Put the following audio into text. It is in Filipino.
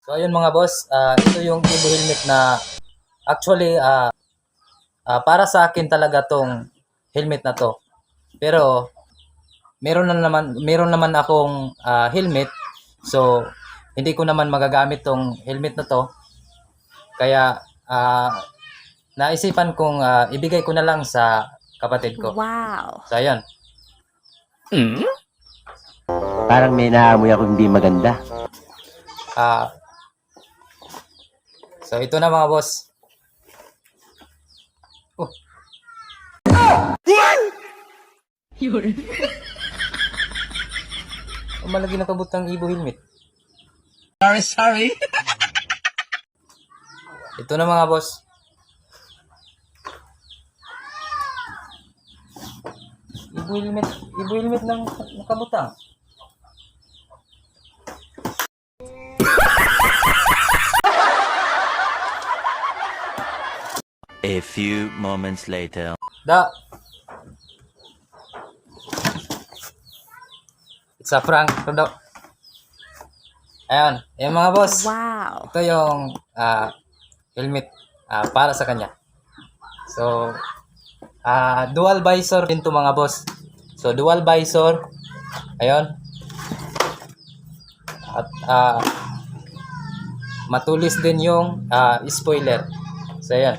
So ayun mga boss, ito yung Evo helmet na actually para sa akin talaga tong helmet na to. Pero meron naman akong helmet. So hindi ko naman magagamit tong helmet na to. Kaya naisipan kong ibigay ko na lang sa kapatid ko. Wow. So ayun. Parang may naamoy ako hindi maganda. Ah, so ito na mga boss. Oh, Yun. malagi na kabutang Evo helmet. Sorry. Ito na mga boss. Evo helmet ng nakabutang. A few moments later. Da. It's a prank. Ito daw. Ayan. Ayan mga boss. Wow. Ito yung helmet para sa kanya. So, dual visor din to mga boss. So, dual visor. Ayun. At matulis din yung spoiler. So, ayan.